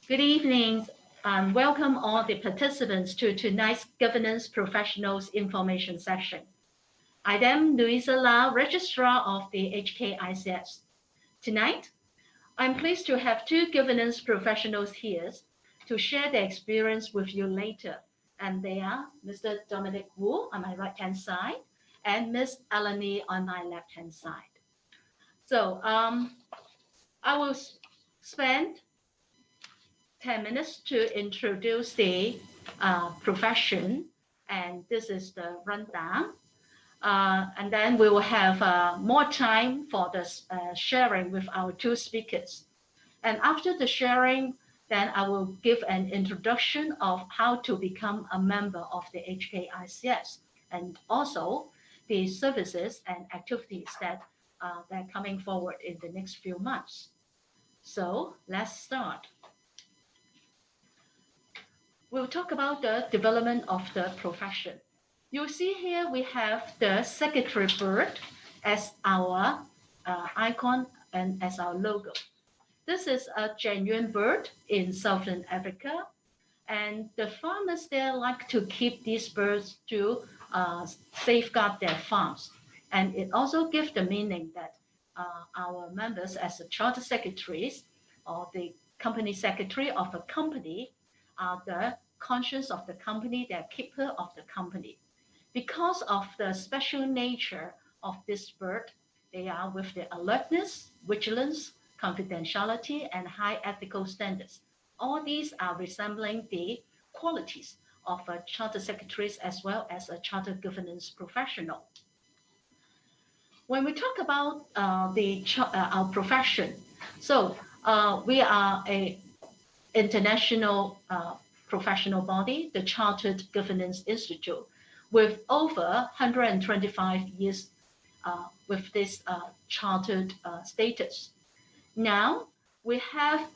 Good evening. Welcome all the participants to tonight's Governance Professionals Information Session. I am Louisa Lau, Registrar of the HKICS. Tonight, I'm pleased to have two governance professionals here to share their experience with you later. And they are Mr. Dominic Wu on my right-hand side and Ms. Eleni on my left-hand side. So I will spend 10 minutes to introduce the profession, and this is the rundown. And then we will have more time for the sharing with our two speakers. And after the sharing, then I will give an introduction of how to become a member of the HKICS and also the services and activities that are coming forward in the next few months. So let's start. We'll talk about the development of the profession. You'll see here we have the secretary bird as our icon and as our logo. This is a genuine bird in Southern Africa, and the farmers there like to keep these birds to safeguard their farms. And it also gives the meaning that our members as the charter secretaries or the company secretary of a company are the conscience of the company, they're keeper of the company. Because of the special nature of this bird, they are with the alertness, vigilance, confidentiality, and high ethical standards. All these are resembling the qualities of a charter secretaries as well as a charter governance professional. When we talk about our profession, so we are a international professional body, the Chartered Governance Institute, with over 125 years with this chartered status. Now we have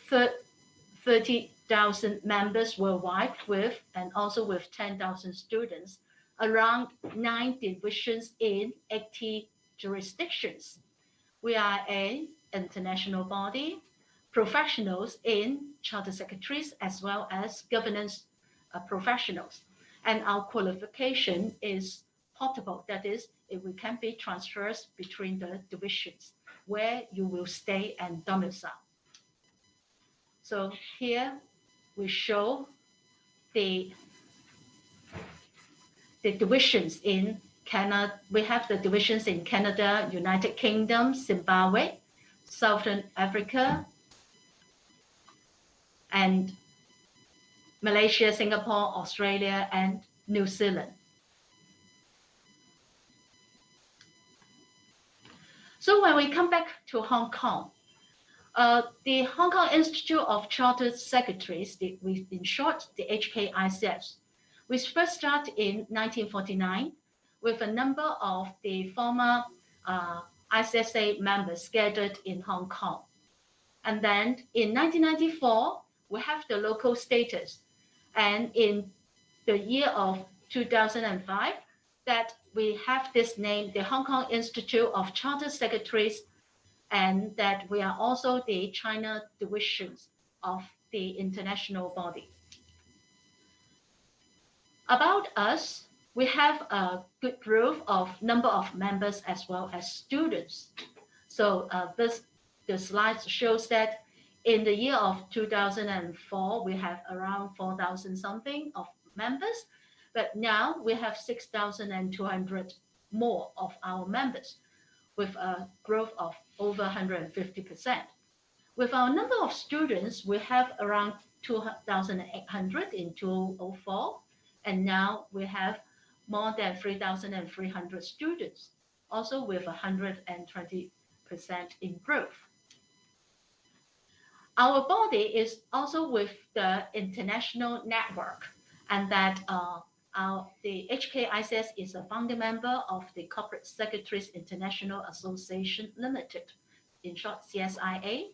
30,000 members worldwide and also with 10,000 students, around 9 divisions in 80 jurisdictions. We are an international body, professionals in charter secretaries as well as governance professionals. And our qualification is portable, that is, it can be transferred between the divisions where you will stay and domicile. So here we show the divisions in Canada. We have the divisions in Canada, United Kingdom, Zimbabwe, Southern Africa, and Malaysia, Singapore, Australia, and New Zealand. So when we come back to Hong Kong, the Hong Kong Institute of Chartered Secretaries, in short, the HKICS, we first started in 1949 with a number of the former ICSA members scattered in Hong Kong. And then in 1994, we have the local status. And in the year of 2005, that we have this name, the Hong Kong Institute of Chartered Secretaries, and that we are also the China divisions of the international body. About us, we have a good growth of number of members as well as students. So the slide shows that in the year of 2004, we have around 4,000 something of members, but now we have 6,200 more of our members with a growth of over 150%. With our number of students, we have around 2,800 in 2004, and now we have more than 3,300 students, also with 120% in growth. Our body is also with the international network, and that the HKICS is a founding member of the Corporate Secretaries International Association Limited, in short CSIA,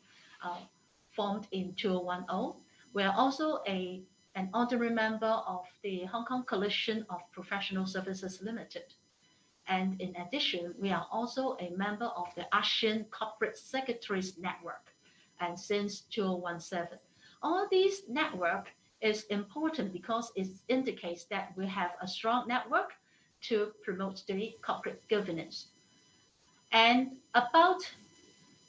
formed in 2010. We are also an honorary member of the Hong Kong Coalition of Professional Services Limited. And in addition, we are also a member of the ASEAN Corporate Secretaries Network. And since 2017, All these network is important because it indicates that we have a strong network to promote the corporate governance. And about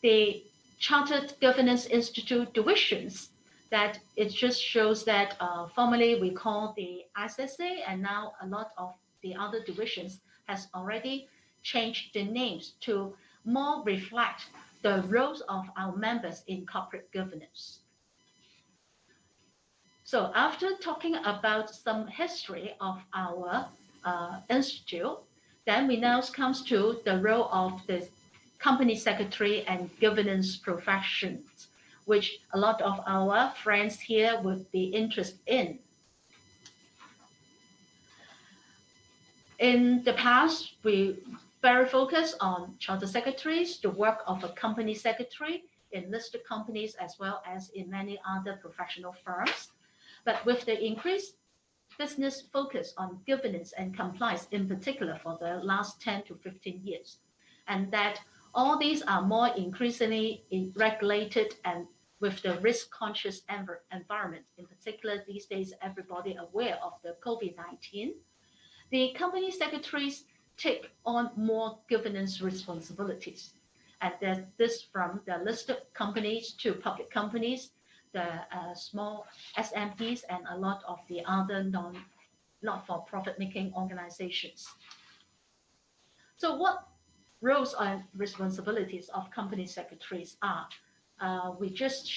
the Chartered Governance Institute divisions, that it just shows that formerly we call the ICSA, and now a lot of the other divisions has already changed the names to more reflect the roles of our members in corporate governance. So after talking about some history of our institute, then we now comes to the role of the company secretary and governance professions, which a lot of our friends here would be interested in. In the past, we very focused on charter secretaries, the work of a company secretary in listed companies as well as in many other professional firms. But with the increased business focus on governance and compliance, in particular for the last 10 to 15 years, and that all these are more increasingly regulated and with the risk-conscious environment, in particular these days, everybody aware of the COVID-19, the company secretaries take on more governance responsibilities. And this from the listed companies to public companies, the small SMEs, and a lot of the other not-for-profit making organizations. So what roles and responsibilities of company secretaries are? We just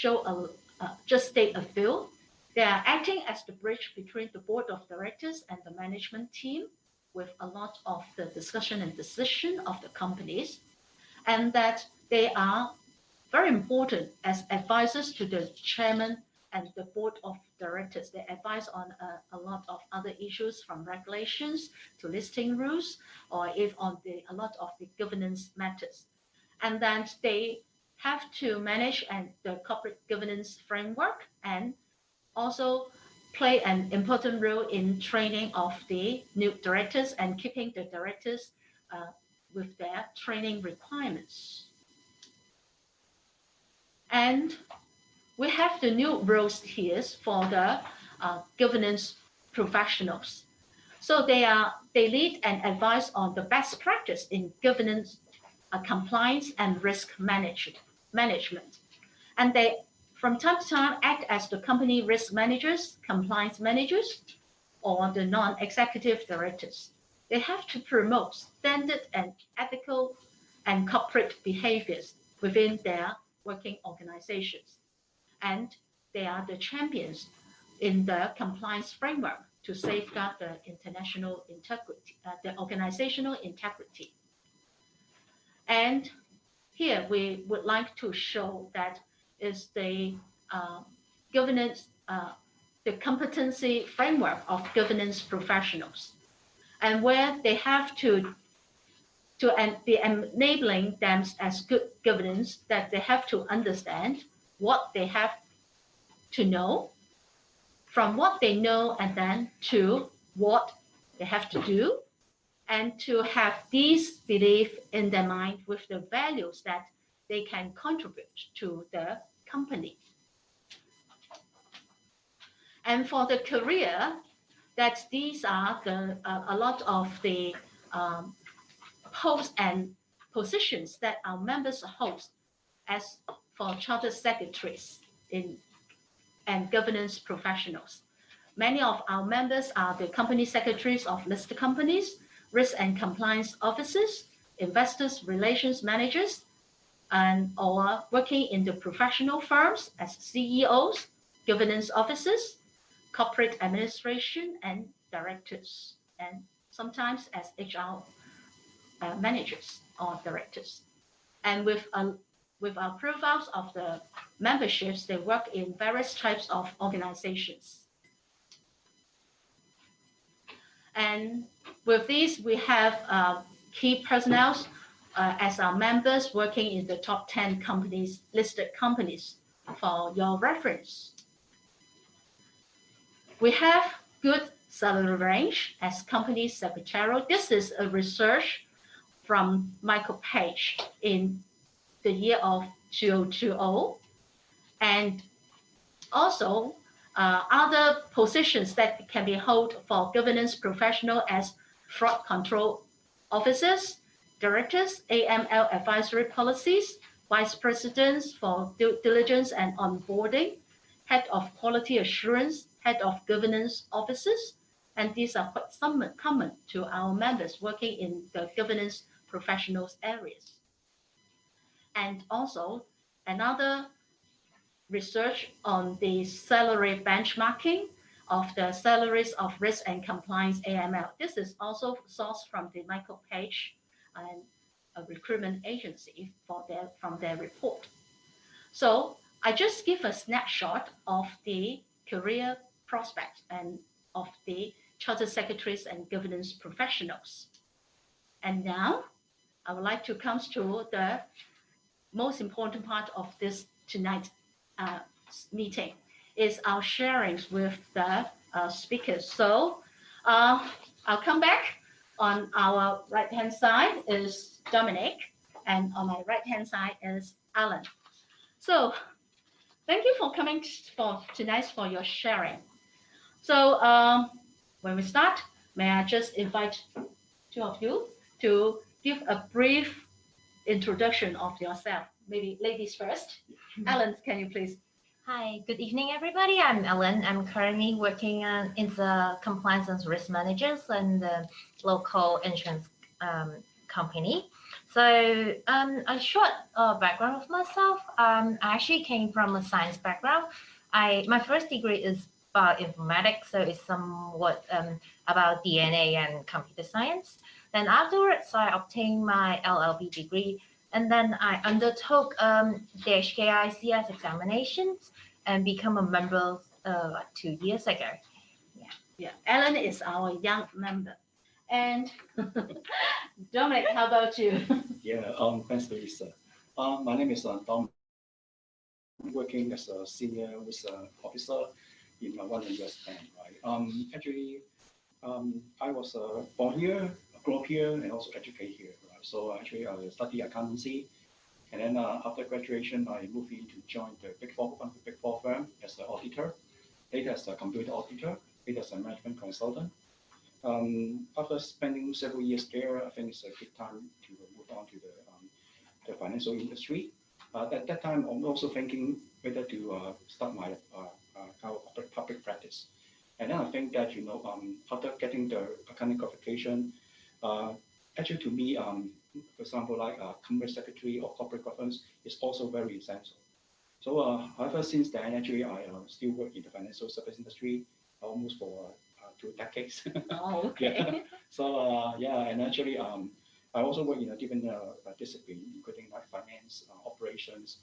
just state a few. They are acting as the bridge between the board of directors and the management team with a lot of the discussion and decision of the companies, and that they are very important as advisors to the chairman and the board of directors. They advise on a lot of other issues from regulations to listing rules, or if on a lot of the governance matters. And then they have to manage the corporate governance framework and also play an important role in training of the new directors and keeping the directors with their training requirements. And we have the new roles here for the governance professionals. So they lead and advise on the best practice in governance, compliance, and risk management. And they, from time to time, act as the company risk managers, compliance managers, or the non-executive directors. They have to promote standard and ethical and corporate behaviors within their working organizations. And they are the champions in the compliance framework to safeguard the international integrity, the organizational integrity. And here we would like to show that is the governance, the competency framework of governance professionals, and where they have to be enabling them as good governance, that they have to understand what they have to know, from what they know, and then to what they have to do, and to have these beliefs in their mind with the values that they can contribute to the company. And for the career, that these are a lot of the posts and positions that our members hold as for chartered secretaries and governance professionals. Many of our members are the company secretaries of listed companies, risk and compliance officers, investors relations managers, or working in the professional firms as CEOs, governance officers, corporate administration, and directors, and sometimes as HR managers or directors. And with our profiles of the memberships, they work in various types of organizations. And with these, we have key personnel as our members working in the top 10 companies, listed companies, for your reference. We have good salary range as company secretarial. This is a research from Michael Page in the year of 2020. And Also, other positions that can be held for governance professional as fraud control officers, directors, AML advisory policies, vice presidents for due diligence and onboarding, head of quality assurance, head of governance officers, and these are quite common to our members working in the governance professionals areas. And also another research on the salary benchmarking of the salaries of risk and compliance AML. This is also sourced from the Michael Page and a recruitment agency from their report. So I just give a snapshot of the career prospects and of the Chartered Secretaries and governance professionals. And now I would like to come to the most important part of this tonight's meeting is our sharings with the speakers. So I'll come back. On our right-hand side is Dominic, and on my right-hand side is Alan. So thank you for coming for tonight for your sharing. So when we start, may I just invite two of you to give a brief introduction of yourself. Maybe ladies first. Ellen, can you please? Hi, good evening, everybody. I'm Ellen. I'm currently working in the compliance and risk managers in the local insurance company. So a short background of myself. I actually came from a science background. My first degree is bioinformatics, so it's somewhat about DNA and computer science. Then afterwards, I obtained my LLB degree, and then I undertook the HKICS examinations and become a member like 2 years ago. Yeah, Ellen is our young member. And Dominic, how about you? Yeah, thanks, Lisa. My name is Dominic. I'm working as a senior risk officer in one US bank, right? Actually, I was born here, grew up here, and also educated here, right? So actually, I studied accountancy, and then after graduation, I moved in to join the Big Four firm as an auditor, later as a computer auditor, later as a management consultant. After spending several years there, I think it's a good time to move on to the financial industry. At that time, I'm also thinking whether to start my public practice. And then I think that, after getting the accounting qualification, actually to me, for example, like company secretary or corporate governance is also very essential. So however, since then, actually, I still work in the financial service industry almost for 2 decades. Oh, okay. Yeah. So and actually, I also work in a different discipline, including like finance, operations,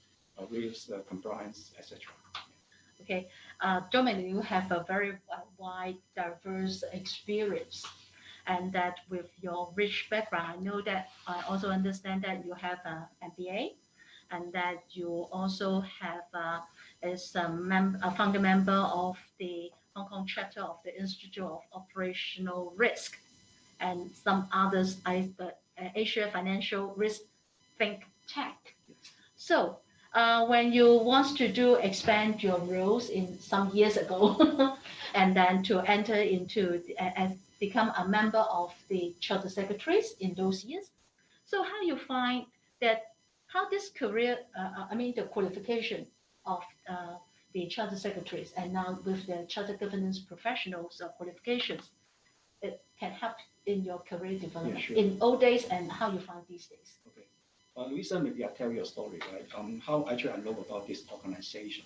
risk, compliance, etc. Okay, Dominic, you have a very wide, diverse experience, and that with your rich background, I know that I also understand that you have an MBA, and that you also have is a founder member of the Hong Kong chapter of the Institute of Operational Risk, and some others, Asia Financial Risk Think Tank. So when you want to expand your roles in some years ago, and then to enter into and become a member of the Chartered Secretaries in those years, so how you find that how this career, the qualification of the Chartered Secretaries and now with the Chartered Governance Professionals qualifications, it can help in your career development in old days and how you find these days. Okay. Lisa, maybe I'll tell you a story, right? How actually I know about this organization.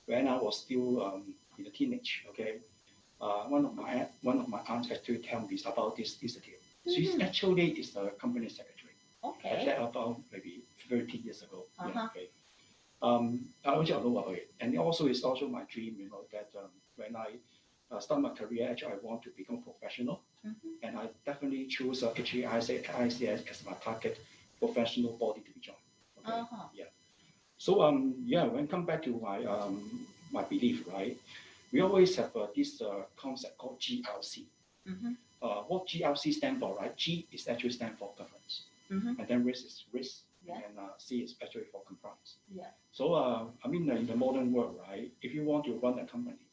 When I was still in a teenage, okay, one of my aunts actually told me about this institute. She's actually is the company secretary. Okay. That about maybe 30 years ago. Yeah, okay. I also know about it, and also it's also my dream, that when I start my career, actually I want to become a professional, and I definitely choose HKICS as my target professional body to join. Okay? Yeah. So when come back to my my belief, right? We always have this concept called GLC. What GLC stand for, right? G is actually stand for governance, and then risk is risk, Yeah. and C is actually for compliance. Yeah. So I mean, in the modern world, right? If you want to run a company,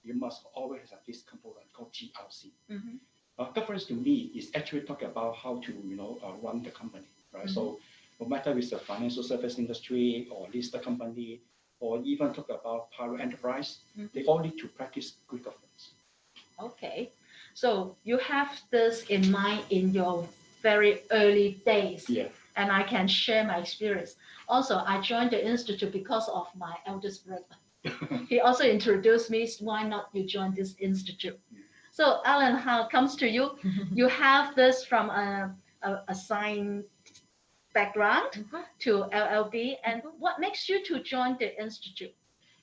you must always have this component called GRC. Governance to me is actually talking about how to run the company, right? So no matter it's the financial service industry or listed company, or even talk about private enterprise, they all need to practice good governance. Okay, so you have this in mind in your very early days. Yeah. And I can share my experience. Also, I joined the institute because of my eldest brother. He also introduced me, why not you join this institute? So Alan, how it comes to you? You have this from a science background to LLB, and what makes you to join the institute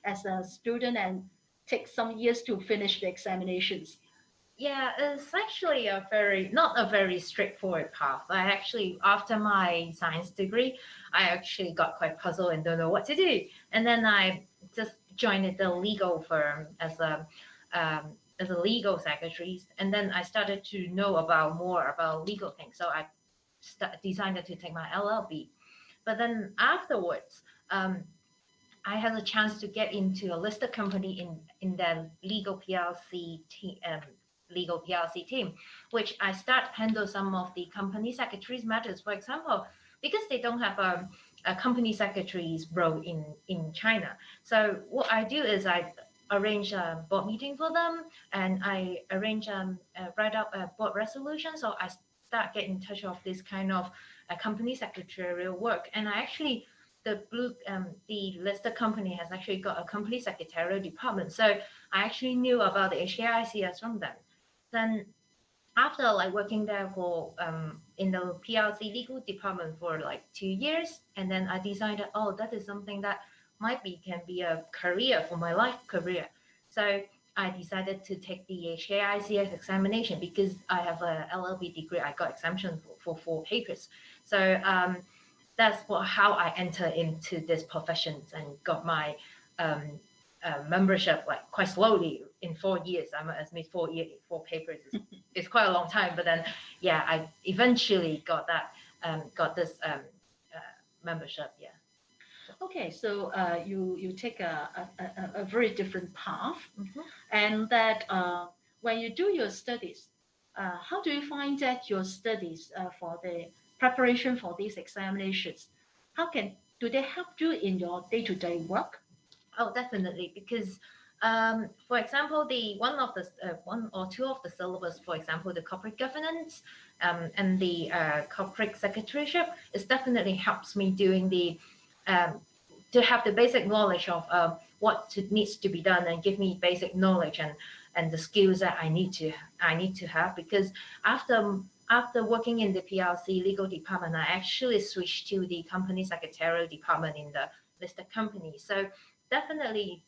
as a student and take some years to finish the examinations? Yeah, it's actually not a very straightforward path. I actually, after my science degree, I actually got quite puzzled and don't know what to do. And then I just joined the legal firm as a legal secretary. And then I started to know more about legal things. So I decided to take my LLB. But then afterwards, I had a chance to get into a listed company in the legal PLC team, which I start handle some of the company secretaries matters. For example, because they don't have a company secretary's role in China. So what I do is I arrange a board meeting for them, and I arrange write up a board resolution. So I start getting in touch of this kind of company secretarial work, and I actually the listed company has actually got a company secretarial department. So I actually knew about the HKICS from them. Then after working there for in the PLC legal department for 2 years, and then I decided, oh, that is something that can be a career for my life career. So I decided to take the HKICS examination because I have a LLB degree. I got exemption for 4 papers. So that's how I entered into this profession and got my membership quite slowly in 4 years. I must admit, 4 papers is quite a long time. But then, yeah, I eventually got this membership. Yeah. Okay, so you take a very different path, and that when you do your studies, how do you find that your studies for the preparation for these examinations, do they help you in your day-to-day work? Oh, definitely, because for example, one or two of the syllabus, for example, the corporate governance and the corporate secretaryship, it definitely helps me doing to have the basic knowledge of what needs to be done, and give me basic knowledge and the skills that I need to have. Because after working in the PLC legal department, I actually switched to the company secretarial department in the listed company. So definitely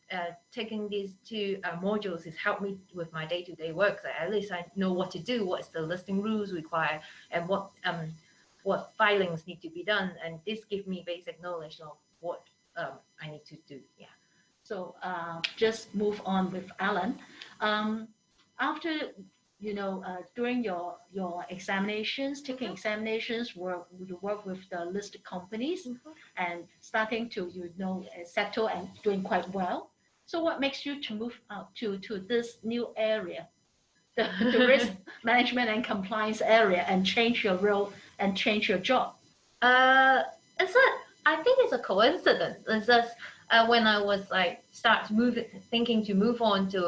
taking these 2 modules has helped me with my day-to-day work. So at least I know what to do, what is the listing rules required, and what filings need to be done. And this gives me basic knowledge of what I need to do. Yeah. So just move on with Alan. After during your examinations, taking examinations, you work with the listed companies and starting to settle and doing quite well. So what makes you to move out to this new area, the risk management and compliance area, and change your role and change your job? I think it's a coincidence. It's just when I was thinking to move on to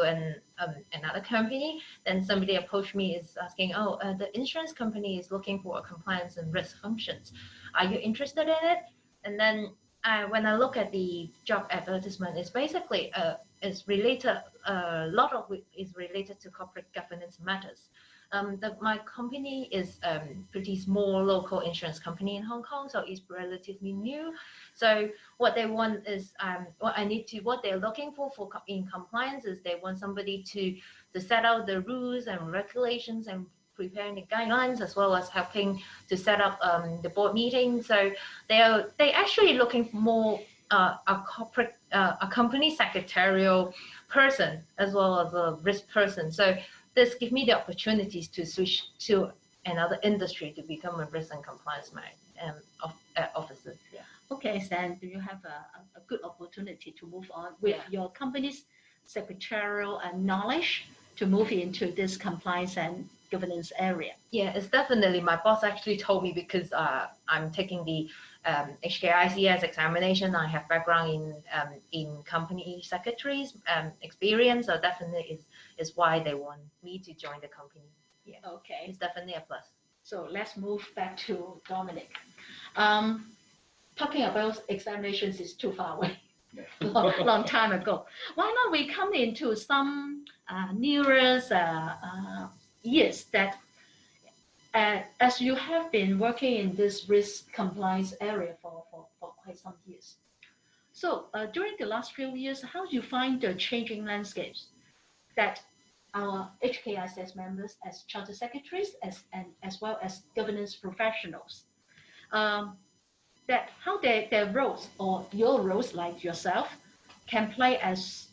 another company, then somebody approached me is asking, oh, the insurance company is looking for compliance and risk functions. Are you interested in it? And then when I look at the job advertisement, it's basically it's related. A lot of it is related to corporate governance matters. My company is pretty small local insurance company in Hong Kong, so it's relatively new. So what they want is what they're looking for in compliance is they want somebody to set out the rules and regulations and preparing the guidelines, as well as helping to set up the board meeting. So they actually looking for more a company secretarial person as well as a risk person. So this gives me the opportunities to switch to another industry to become a risk and compliance officers. Yeah. Okay, then do you have a good opportunity to move on with your company's secretarial knowledge to move into this compliance and governance area? Yeah, it's definitely, my boss actually told me, because I'm taking the HKICS examination. I have background in company secretaries experience, so definitely is why they want me to join the company. Yeah. Okay. It's definitely a plus. So let's move back to Dominic. Talking about examinations is too far away. Long time ago. Why not we come into some nearer years that as you have been working in this risk compliance area for quite some years. So during the last few years, how do you find the changing landscapes that our HKICS members as Chartered Secretaries as well as governance professionals, that how their roles or your roles like yourself can play as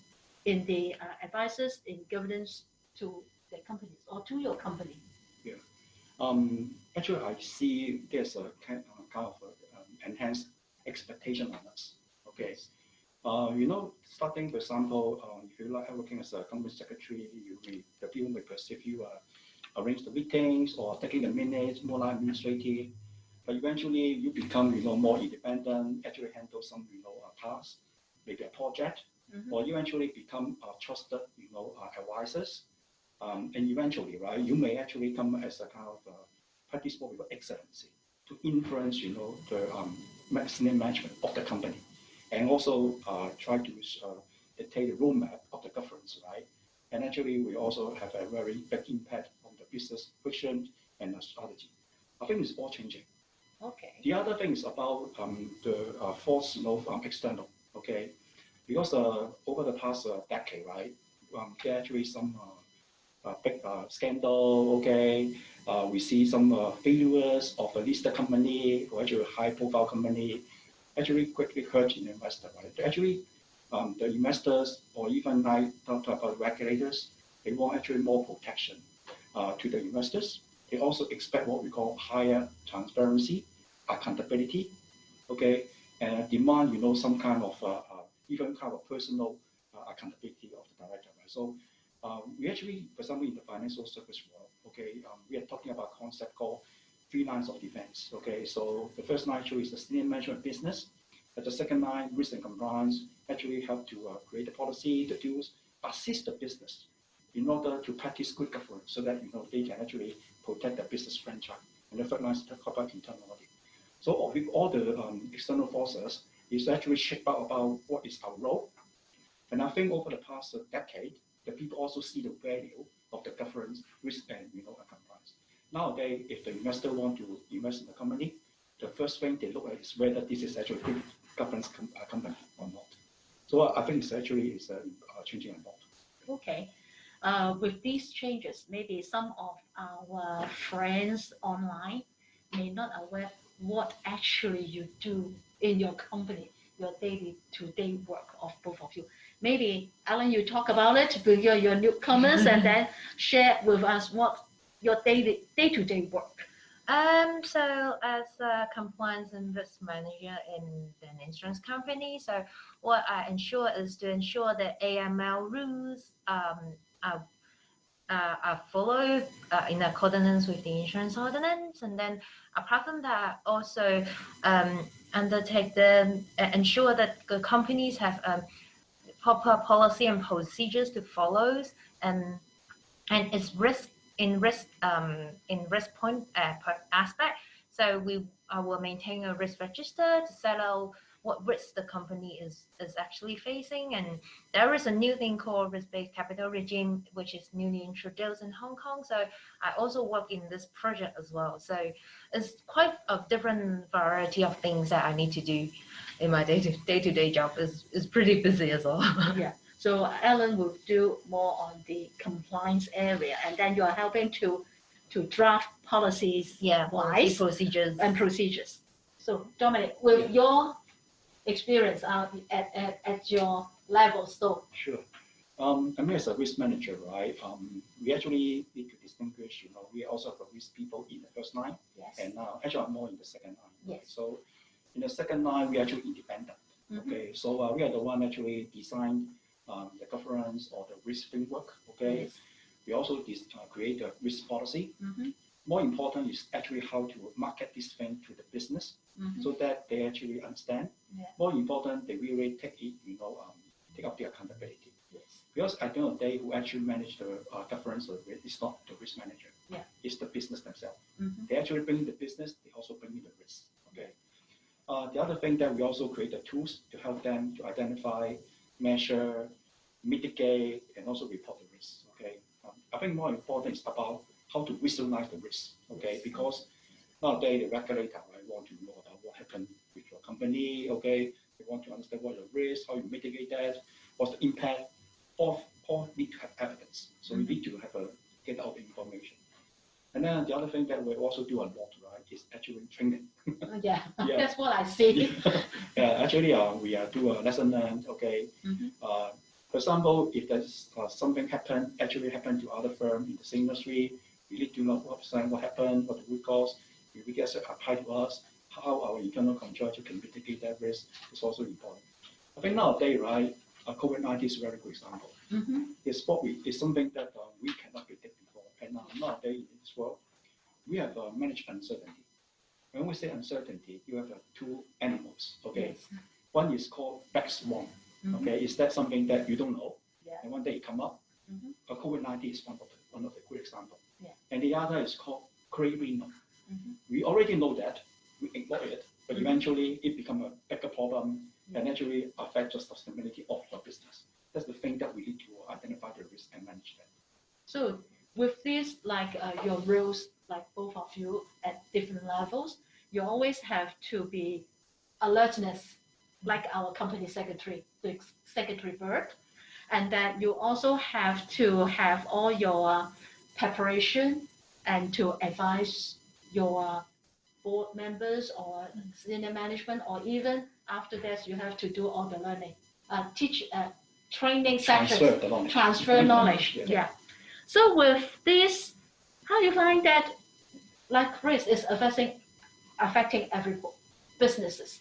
in the advisors in governance to the companies or to your company? Yeah. Actually, I see there's a kind of enhanced expectation on us. Okay. Starting, for example, if you like working as a company secretary, the people may perceive you arrange the meetings or taking the minutes, more like administrative. But eventually, you become more independent, actually handle some tasks, maybe a project, or you eventually become trusted advisors. And eventually, right, you may actually come as a kind of practice what we call excellency to influence the senior management of the company, and also try to dictate the roadmap of the governance, right? And actually, we also have a very big impact on the business vision and the strategy. I think it's all changing. Okay. The other thing is about the force from external. Okay, because over the past decade, right, there are actually some big scandal. Okay, we see some failures of a listed company or actually high-profile company. Actually, quickly hurt the investor. Right? Actually, the investors or even talk about regulators, they want actually more protection to the investors. They also expect what we call higher transparency, accountability, okay, and demand some kind of even kind of personal accountability of the director. Right? So we actually, for example, in the financial service world, okay, we are talking about a concept called 3 lines of defense. Okay, so the first line actually is the senior management business. But the second line, risk and compliance, actually help to create the policy, the tools, assist the business in order to practice good governance so that they can actually protect their business franchise. And the third line is the corporate internal audit. So with all the external forces, it's actually shaped out about what is our role. And I think over the past decade, the people also see the value of the governance, risk, and compliance. Nowadays, if the investor want to invest in the company, the first thing they look at is whether this is actually a good governance company or not. So I think it's actually changing a lot. Okay. With these changes, maybe some of our friends online may not aware what actually you do in your company, your day-to-day work of both of you. Maybe, Alan, you talk about it with your newcomers and then share with us what your day-to-day work. So as a compliance and risk manager in an insurance company, so what I ensure is to ensure that AML rules are followed in accordance with the insurance ordinance, and then apart from that, also undertake ensure that the companies have proper policy and procedures to follow, and its risk point aspect. So we will maintain a risk register to settle what risks the company is actually facing. And there is a new thing called risk-based capital regime, which is newly introduced in Hong Kong. So I also work in this project as well. So it's quite a different variety of things that I need to do in my day-to-day job. Is pretty busy as well. Yeah. So Alan will do more on the compliance area, and then you are helping to draft policies, policy procedures. So Dominic, with your experience at your level, so sure. I mean, as a risk manager, right? we actually need to distinguish, we also have risk people in the first line, Yes. and now actually I'm more in the second line. Yes. So in the second line, we actually independent. Okay, so we are the one actually design the governance or the risk framework. Okay, Yes. we also create a risk policy. More important is actually how to market this thing to the business so that they actually understand. Yeah. More important, they really take it, take up the accountability. Yes. Because at the end of the day, who actually manage the governance of the risk is not the risk manager. Yeah. It's the business themselves. They actually bring in the business, they also bring in the risk. Okay. The other thing that we also create the tools to help them to identify, measure, mitigate, and also report the risk. Okay. I think more important is about how to visualize the risk. Okay. Yes. Because nowadays the regulator want to know about what happened with your company. Okay. They want to understand what the risk, how you mitigate that, what's the impact. All need to have evidence. So we need to have get out the information. And then the other thing that we also do a lot, right, is actually training. Yeah. Yeah. That's what I see. Yeah, actually, we do a lesson learned. Okay. For example, if there's something actually happened to other firm in the same industry, we need to know what happened, what the root cause. If we get apply to us, how our internal control can mitigate that risk is also important. I think nowadays, right, COVID-19 is a very good example. It's something that we cannot predict before. And nowadays in this world, we have managed uncertainty. When we say uncertainty, you have two animals. Okay, Yes. One is called black swan. Okay, is that something that you don't know? Yeah. And one day it come up. COVID-19 is one of the good example. Yeah. And the other is called gray rhino. We already know that. We ignore it, but eventually it becomes a bigger problem and actually affect the sustainability of your business. That's the thing that we need to identify the risk and manage that. So with this, like your roles, like both of you at different levels, you always have to be alertness, like our company secretary, the secretary bird, and that you also have to have all your preparation and to advise your board members or senior management, or even after that, you have to do all the learning, teach, training sessions, Transfer the knowledge. transfer knowledge. Yeah. So with this, how you find that like risk is affecting every businesses,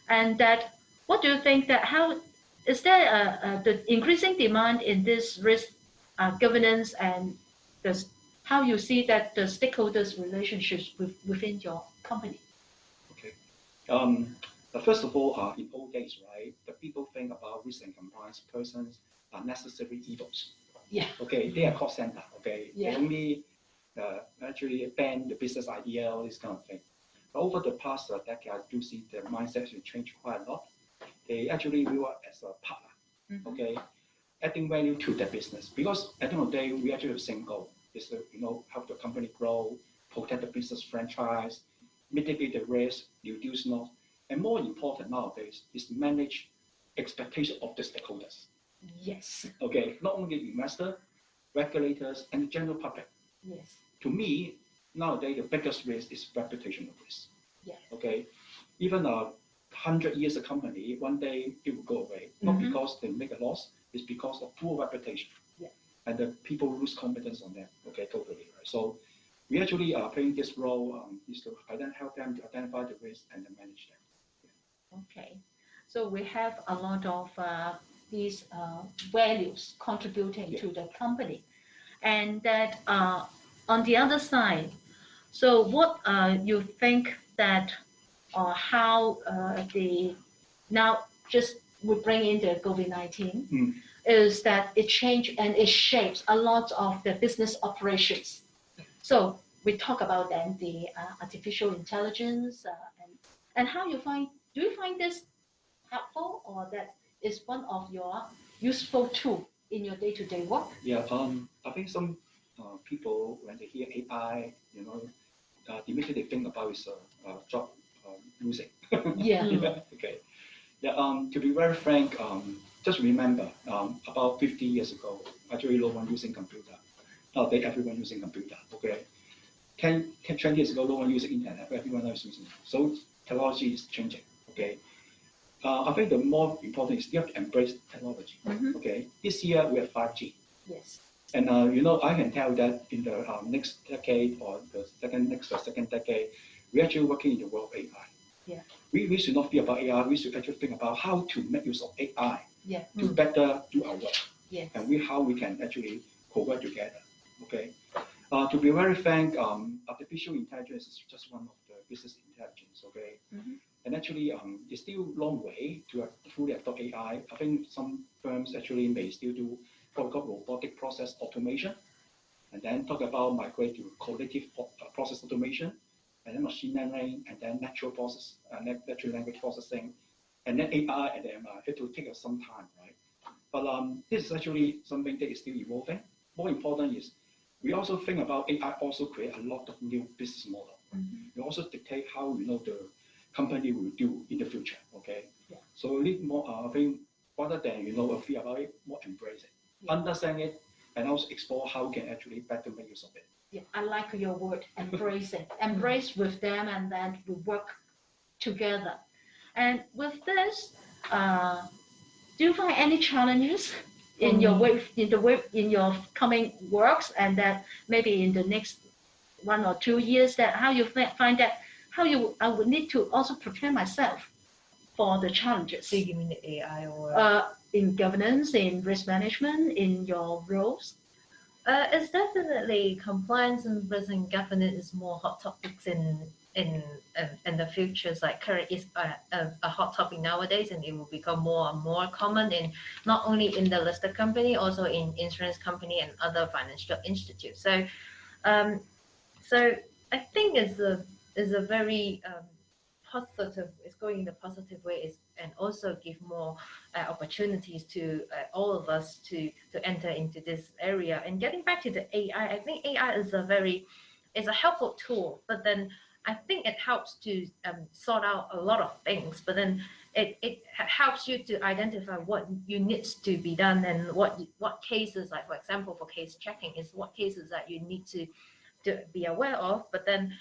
and that what do you think that how is there the increasing demand in this risk governance and the how you see that the stakeholders relationships within your company? Okay. But first of all, in old days, right, the people think about risk and compliance persons are necessary evils. Yeah. Okay, they are cost center. Okay, Yeah. They only actually ban the business idea, all this kind of thing. But over the past decade, I do see the mindset has changed quite a lot. They actually view us as a partner. Okay, adding value to their business, because at the end of the day, we actually have the same goal: is to help the company grow, protect the business franchise, mitigate the risk, reduce loss, and more important nowadays is to manage expectation of the stakeholders. Yes. Okay, not only investor, regulators, and the general public. Yes. To me, nowadays the biggest risk is reputational risk. Yeah. Okay, even 100 years a company, one day it will go away. Not because they make a loss, it's because of poor reputation. Yeah. And the people lose confidence on them. Okay, totally. Right? So we actually are playing this role is to help them to identify the risk and then manage them. Yeah. Okay. So we have a lot of these values contributing to the company, and that on the other side, so what you think that how the now just we bring in the COVID-19 is that it changed and it shapes a lot of the business operations. So we talk about then the artificial intelligence and how you find, do you find this helpful or that is one of your useful tool in your day-to-day work? Yeah, I think some people, when they hear AI, immediately they think about is job losing. Yeah. Yeah. Okay. Yeah. To be very frank, just remember, about 50 years ago, actually no one using computer. Nowadays everyone using computer. Okay. 20 years ago, no one using internet. Everyone else using it. So technology is changing. Okay. I think the more important is you have to embrace technology. Okay. This year we have 5G. Yes. And I can tell that in the next decade or the second decade, we're actually working in the world of AI. Yeah. We should not think about AI. We should actually think about how to make use of AI Yeah. to better do our work. Yes. And how we can actually co-work together. Okay. To be very frank, artificial intelligence is just one of the business intelligence. Okay. Mm-hmm. And actually, it's still a long way to fully adopt AI. I think some firms actually may still do what we call robotic process automation, and then talk about migrate to cognitive process automation, and then machine learning, and then natural language processing, and then AI, and then it will take us some time, right? But this is actually something that is still evolving. More important is we also think about AI also create a lot of new business model. Mm-hmm. We also dictate how the company will do in the future. Okay. Yeah. So we need more. I think rather than fear about it, more embrace it, understand it, and also explore how we can actually better make use of it. Yeah, I like your word, embrace it. Embrace with them, and then we work together. And with this, do you find any challenges in your coming works, and that maybe in the next 1 or 2 years, that how you find that I would need to also prepare myself for the challenges? So you mean the AI or? In governance, in risk management, in your roles? It's definitely compliance and risk and governance is more hot topics in the futures. Like current is a hot topic nowadays, and it will become more and more common in not only in the listed company, also in insurance company and other financial institutes. So, I think it's a very positive. It's going in the positive way, and also give more opportunities to all of us to enter into this area. And getting back to the AI, I think AI is a helpful tool, but then I think it helps to sort out a lot of things. But then it helps you to identify what you needs to be done, and what cases, like for example, for case checking, is what cases that you need to be aware of. But then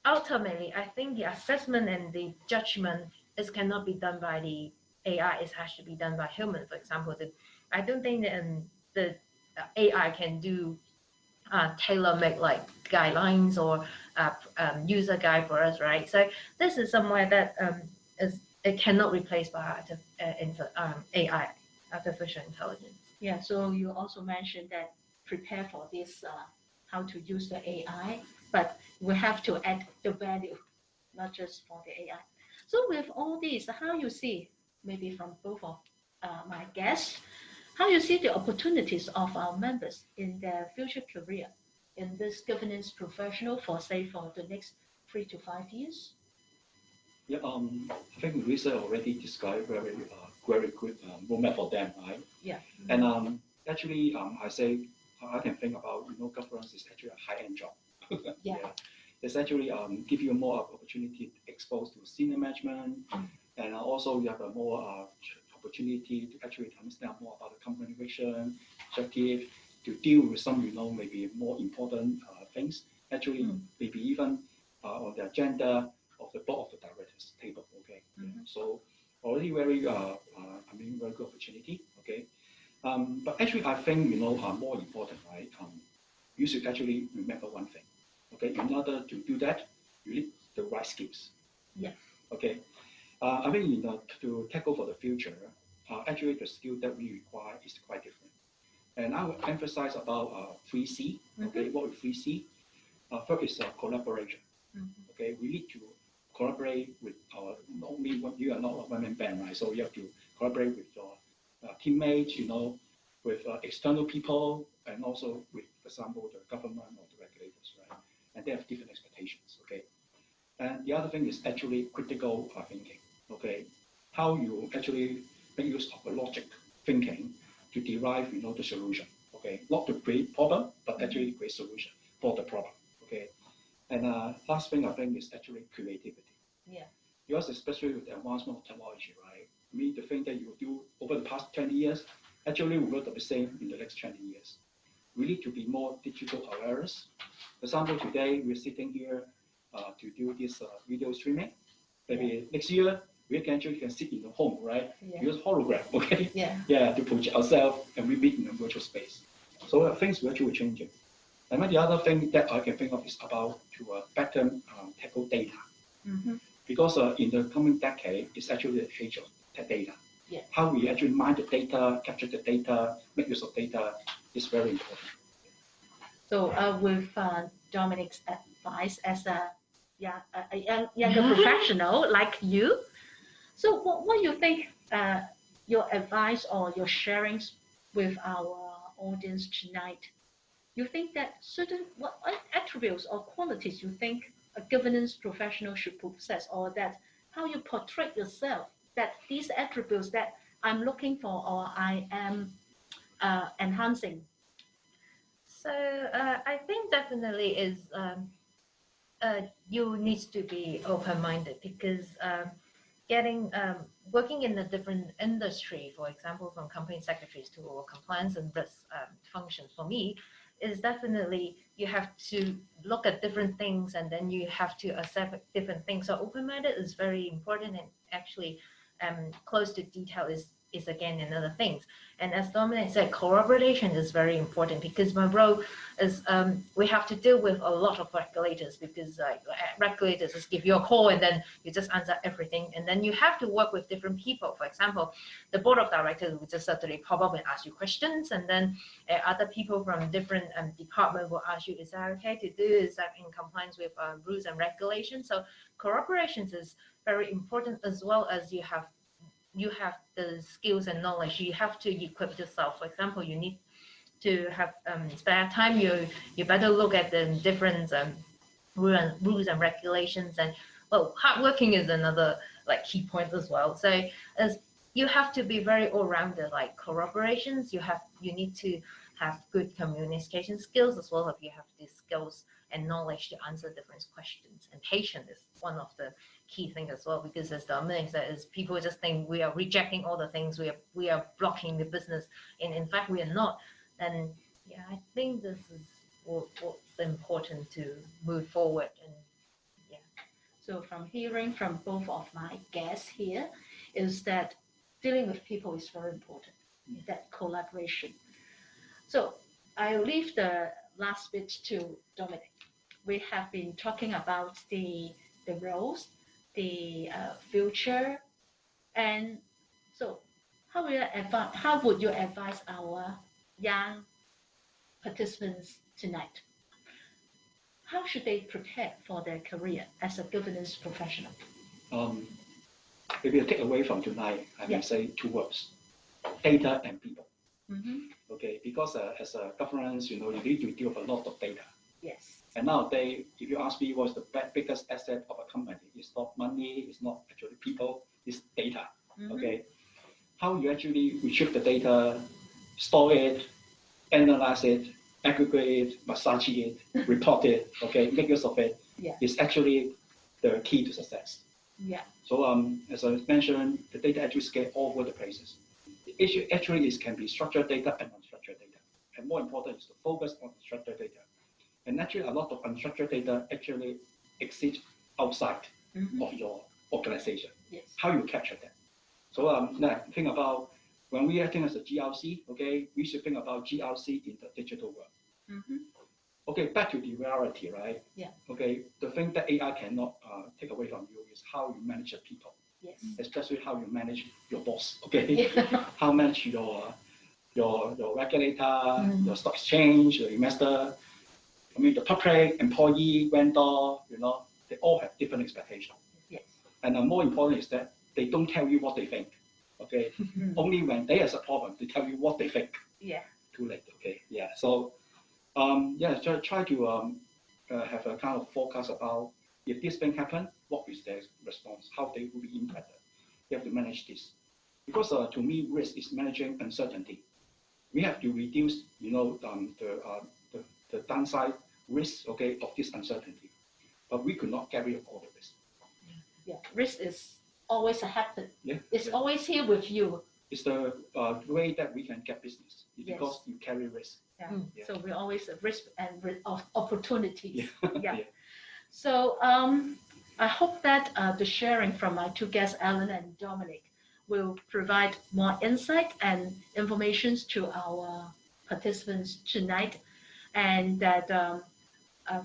ultimately, I think the assessment and the judgment cannot be done by the AI. It has to be done by humans. For example, I don't think that the AI can do tailor-made like guidelines or user guide for us, right? So this is somewhere that it cannot replace by AI, artificial intelligence. Yeah. So you also mentioned that prepare for this, how to use the AI, but we have to add the value, not just for the AI. So with all these, how you see, maybe from both of my guests, how you see the opportunities of our members in their future career in this governance professional for the next 3 to 5 years? Yeah, I think Louisa already described very good roadmap for them, right? Yeah. And actually, I can think about governance is actually a high-end job. Yeah. It's actually give you more opportunity to expose to senior management, and also you have a more opportunity to actually understand more about the company vision, objective, to deal with some maybe more important things. Actually, maybe even on the agenda of the board of the directors table. Okay. Mm-hmm. So already very very good opportunity. Okay. But actually, I think more important, right? You should actually remember one thing. Okay, in order to do that, you need the right skills. Yeah. Okay. I think to tackle for the future, actually the skill that we require is quite different. And I will emphasize about 3C. Okay, what is 3C? First is collaboration. Mm-hmm. Okay, we need to collaborate with not only you are not a one-man band, right? So you have to collaborate with your teammates, with external people, and also with, for example, the government or the regulators, right? And they have different expectations, okay? And the other thing is actually critical thinking, okay? How you actually make use of a logic thinking to derive, the solution, okay? Not to create problem, but actually create solution for the problem, okay? And last thing I think is actually creativity. Yeah. Because especially with the advancement of technology, right? I mean, the thing that you do over the past 20 years actually will not be the same in the next 20 years. We need to be more digital awareness. For example, today we're sitting here to do this video streaming. Maybe next year we can sit in the home, right? Yeah. Use hologram, okay? Yeah. Yeah, to project ourselves and we meet in a virtual space. So things will actually change it. And then the other thing that I can think of is about to better tackle data. Because in the coming decade, it's actually the age of data. Yeah. How we actually mine the data, capture the data, make use of data is very important. So with Dominic's advice as a younger professional like you, so what do you think your advice or your sharings with our audience tonight? You think that what attributes or qualities you think a governance professional should possess, or that how you portray yourself, that these attributes that I'm looking for or I am enhancing? So I think definitely is you need to be open-minded, because working in a different industry, for example, from company secretaries to compliance and risk functions, for me, is definitely you have to look at different things, and then you have to accept different things. So open-minded is very important, and actually close to detail is again another thing. And as Dominic said, collaboration is very important, because my role is we have to deal with a lot of regulators, because regulators just give you a call and then you just answer everything, and then you have to work with different people. For example, the board of directors will just suddenly pop up and ask you questions, and then other people from different departments will ask you, is that okay to do, is that in compliance with rules and regulations? So collaboration is very important, as well as you have the skills and knowledge. You have to equip yourself. For example, you need to have spare time. You better look at the different rules and regulations. And well, hardworking is another key point as well. So as you have to be very all-rounded, like collaborations. You need to have good communication skills, as well as you have the skills and knowledge to answer different questions. And patience is one of the key things as well, because as Dominic said, is people just think we are rejecting all the things, we are blocking the business, and in fact we are not. And yeah, I think this is what's important to move forward. And yeah. So from hearing from both of my guests here, is that dealing with people is very important, that collaboration. So I'll leave the last bit to Dominic. We have been talking about the roles, the future, and so how would you advise our young participants tonight? How should they prepare for their career as a governance professional? If you take away from tonight, I may say two words: data and people. Okay, because as a governance, you need to deal with a lot of data. Yes. And nowadays, if you ask me what's the biggest asset of a company, it's not money, it's not actually people, it's data. Okay, how you actually retrieve the data, store it, analyze it, aggregate it, massage it, report it, okay, make use of it, is actually the key to success. Yeah. So as I mentioned, the data actually scale all over the places. The issue actually can be structured data and unstructured data. And more important is to focus on structured data. And actually a lot of unstructured data actually exist outside of your organization. Yes. How you capture that. So now think about when we are acting as a GRC, okay, we should think about GRC in the digital world. Okay, back to the reality, right? Yeah. Okay, the thing that AI cannot take away from you is how you manage your people. Yes. Especially how you manage your boss. Okay, how manage your regulator, your stock exchange, your investor. I mean, the public, employee, vendor, they all have different expectations. Yes. And more important is that they don't tell you what they think. Okay, only when they have a problem, they tell you what they think. Yeah. Too late. Okay. Yeah. So, try to have a kind of forecast about if this thing happen, what is their response, how they will be impacted. You have to manage this, because to me, risk is managing uncertainty. We have to reduce, the downside risk, okay, of this uncertainty, but we could not carry all the risk. Yeah, risk is always a happen. Yeah, it's always here with you. It's the way that we can get business, because you carry risk. Yeah. So we always risk and opportunities. Yeah. So I hope that the sharing from my two guests, Alan and Dominic, will provide more insight and information to our participants tonight, and that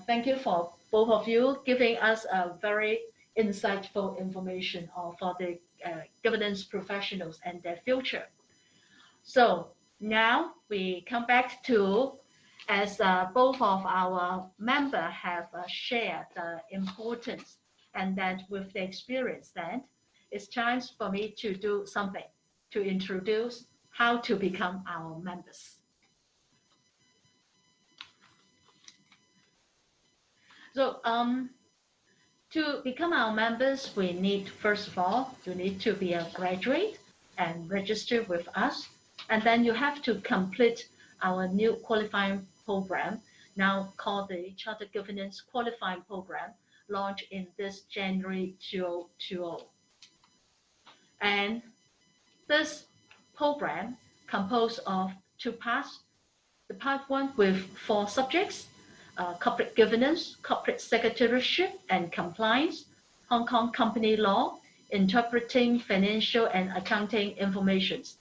thank you for both of you giving us a very insightful information for the governance professionals and their future. So now we come back to, as both of our members have shared the importance, and that with the experience, then it's time for me to do something to introduce how to become our members. So to become our members, we need, first of all, you need to be a graduate and register with us. And then you have to complete our new qualifying program, now called the Chartered Governance Qualifying Program, launched in this January 2020. And this program composed of 2 parts. The part 1 with 4 subjects: corporate governance, corporate secretarieship and compliance, Hong Kong company law, interpreting financial and accounting informations.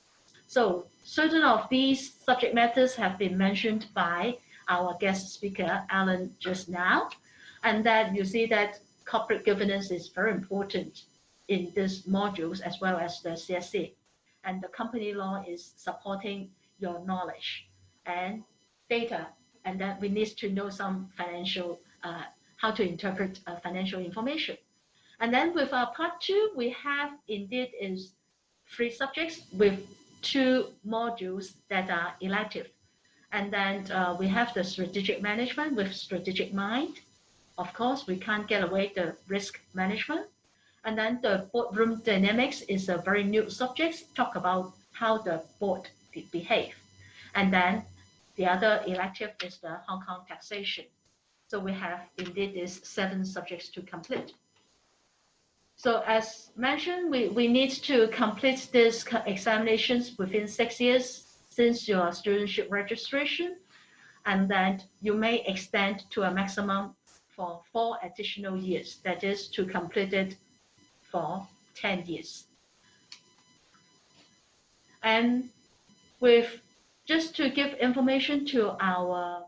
So certain of these subject matters have been mentioned by our guest speaker, Alan, just now, and that you see that corporate governance is very important in these modules as well as the CSC. And the company law is supporting your knowledge and data, and that we need to know some financial, how to interpret financial information. And then with our part 2, we have indeed is 3 subjects with 2 modules that are elective. And then we have the strategic management with strategic mind. Of course, we can't get away the risk management. And then the boardroom dynamics is a very new subject, talk about how the board behave. And then the other elective is the Hong Kong taxation. So we have indeed these 7 subjects to complete. So as mentioned, we need to complete these examinations within 6 years since your studentship registration, and then you may extend to a maximum for 4 additional years, that is to complete it for 10 years. And with just to give information to our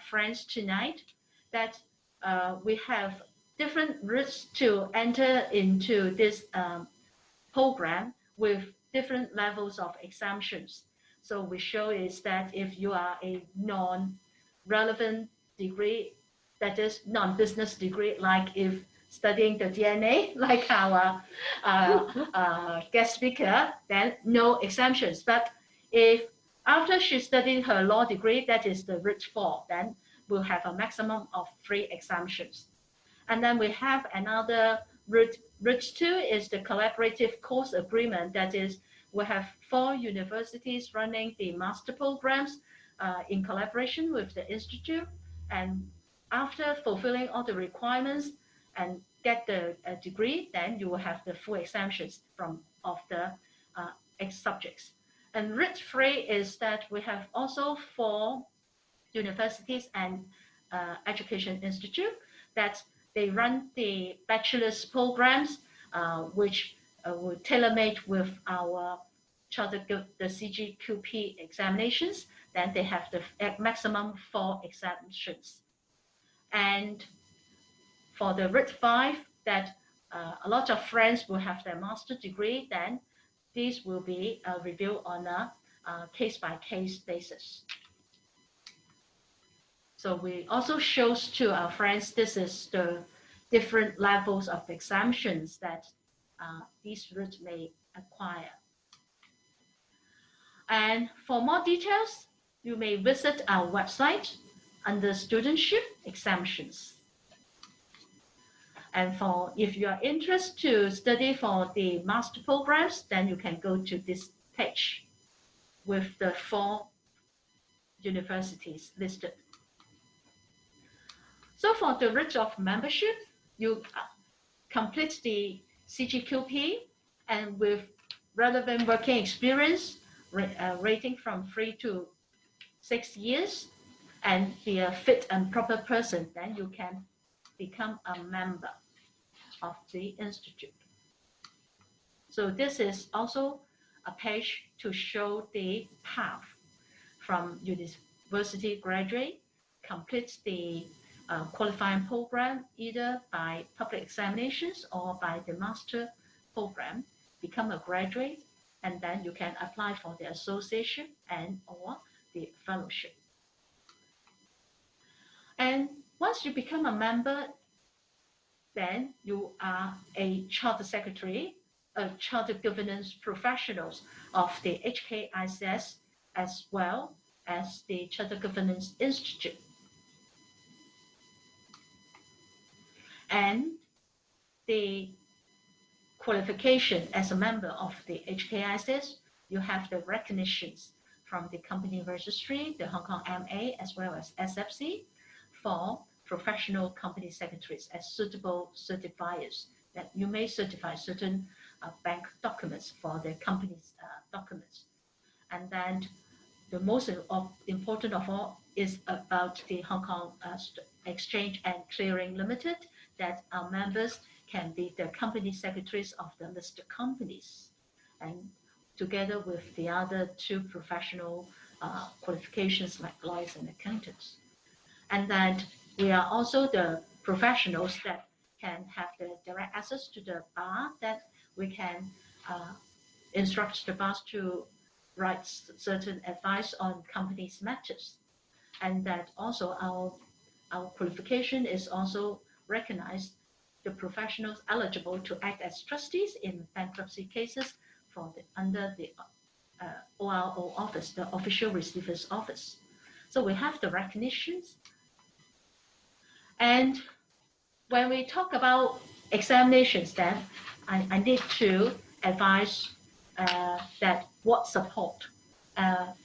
friends tonight, that we have different routes to enter into this program with different levels of exemptions. So we show is that if you are a non-relevant degree, that is non-business degree, like if studying the DNA, like our guest speaker, then no exemptions. But if after she studied her law degree, that is the route 4, then we'll have a maximum of 3 exemptions. And then we have another route. Route 2 is the collaborative course agreement. That is, we have 4 universities running the master programs in collaboration with the institute. And after fulfilling all the requirements and get the degree, then you will have the full exemptions of the subjects. And route 3 is that we have also 4 universities and education institute that they run the bachelor's programs, which will tailor-made with our the CGQP examinations. Then they have the maximum 4 exemptions. And for the route 5, that a lot of friends will have their master degree, then these will be reviewed on a case-by-case basis. So we also shows to our friends, this is the different levels of exemptions that these routes may acquire. And for more details, you may visit our website under Studentship Exemptions. And if you are interested to study for the master programs, then you can go to this page with the 4 universities listed. So for the route of membership, you complete the CGQP, and with relevant working experience, rating from 3 to 6 years, and be a fit and proper person, then you can become a member of the institute. So this is also a page to show the path from university graduate, complete the qualifying program either by public examinations or by the master program, become a graduate, and then you can apply for the association and or the fellowship. And once you become a member, then you are a Chartered Secretary, a Chartered Governance Professionals of the HKICS, as well as the Chartered Governance Institute. And the qualification as a member of the HKICS, you have the recognitions from the company registry, the Hong Kong MA, as well as SFC, for professional company secretaries as suitable certifiers, that you may certify certain bank documents for the company's documents. And then the most important of all is about the Hong Kong Exchange and Clearing Limited, that our members can be the company secretaries of the listed companies, and together with the other two professional qualifications like lawyers and accountants. And then we are also the professionals that can have the direct access to the bar, that we can instruct the bars to write certain advice on companies' matters. And that also our qualification is also recognized the professionals eligible to act as trustees in bankruptcy cases under the ORO office, the Official Receiver's Office. So we have the recognitions. And when we talk about examinations, then I need to advise that what support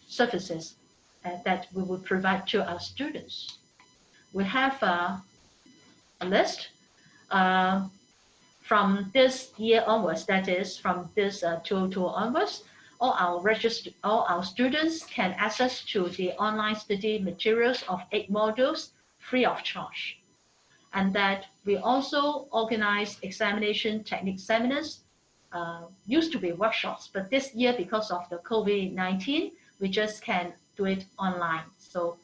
services that we will provide to our students. We have a list from this year onwards, that is from this 2022 onwards. All our students can access to the online study materials of 8 modules free of charge. And that we also organize examination technique seminars. Used to be workshops, but this year, because of the COVID-19, we just can do it online. So,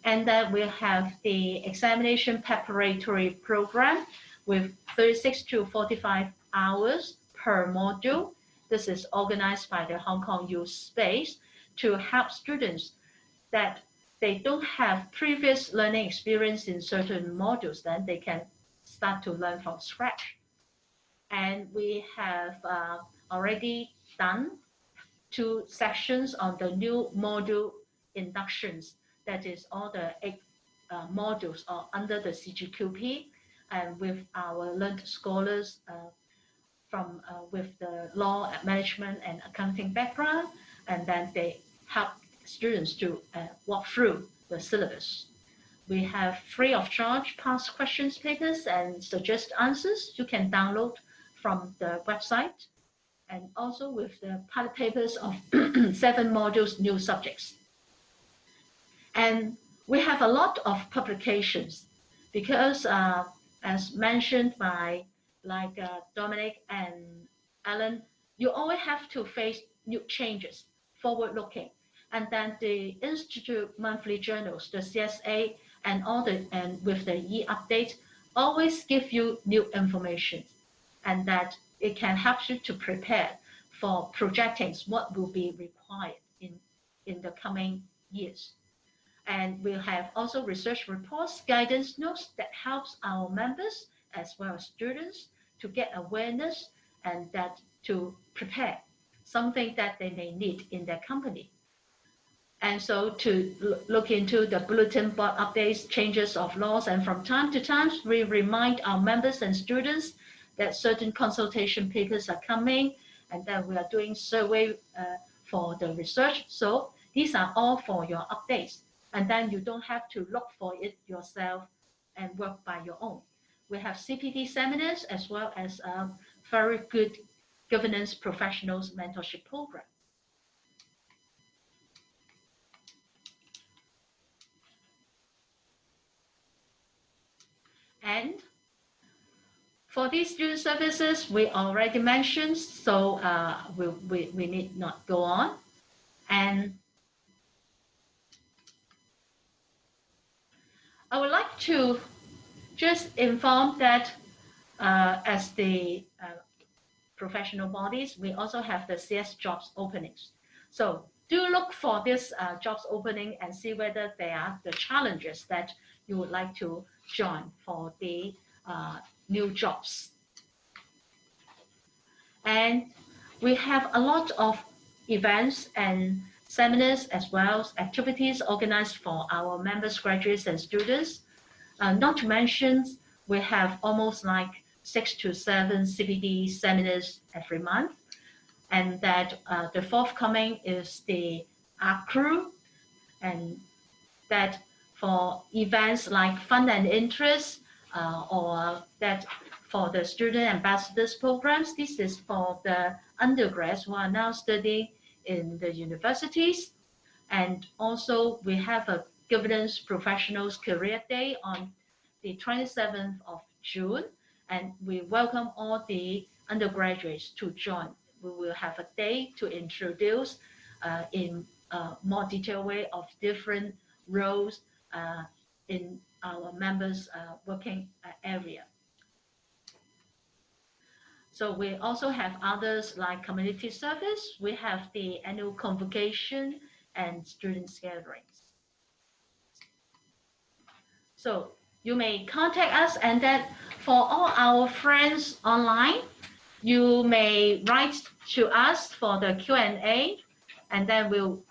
and then we have the examination preparatory program with 36 to 45 hours per module. This is organized by the Hong Kong Youth Space to help students that they don't have previous learning experience in certain modules, then they can start to learn from scratch. And we have already done 2 sections on the new module inductions. That is all the 8 modules are under the CGQP, and with our learned scholars from with the law, management, and accounting background, and then they help students to walk through the syllabus. We have free of charge past questions papers and suggest answers you can download from the website, and also with the pilot papers of 7 modules, new subjects. And we have a lot of publications because as mentioned by Dominic and Alan, you always have to face new changes, forward-looking. And then the Institute monthly journals, the CSA, and with the e-update, always give you new information, and that it can help you to prepare for projecting what will be required in the coming years. And we'll have also research reports, guidance notes that helps our members as well as students to get awareness and that to prepare something that they may need in their company. And so to look into the bulletin board updates, changes of laws, and from time to time, we remind our members and students that certain consultation papers are coming, and that we are doing survey for the research. So these are all for your updates. And then you don't have to look for it yourself and work by your own. We have CPD seminars as well as a very good governance professionals mentorship program. And for these student services, we already mentioned, so we need not go on. And I would like to just inform that as the professional bodies, we also have the CS jobs openings. So do look for this jobs opening and see whether they are the challenges that you would like to join for the new jobs. And we have a lot of events and seminars as well as activities organized for our members, graduates, and students. Not to mention, we have almost like 6 to 7 CPD seminars every month. And that the forthcoming is the crew, and that for events like fun and interest, or that for the student ambassadors programs, this is for the undergrads who are now studying in the universities. And also we have a governance professionals career day on the 27th of June, and we welcome all the undergraduates to join. We will have a day to introduce in a more detailed way of different roles in our members' working area. So we also have others like community service. We have the annual convocation and students gatherings. So you may contact us, and that for all our friends online, you may write to us for the Q&A, and then we'll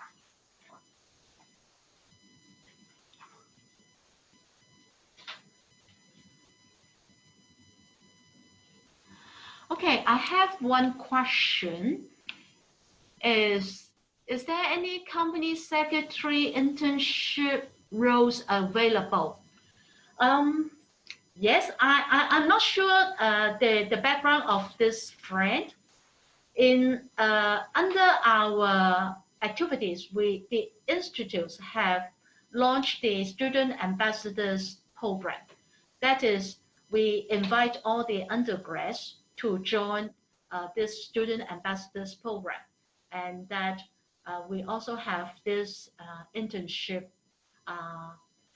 Okay, I have one question. Is there any company secretary internship roles available? Yes, I'm not sure the background of this friend. In under our activities, the institutes have launched the Student Ambassadors Program. That is, we invite all the undergrads to join this Student Ambassadors Program, and that we also have this internship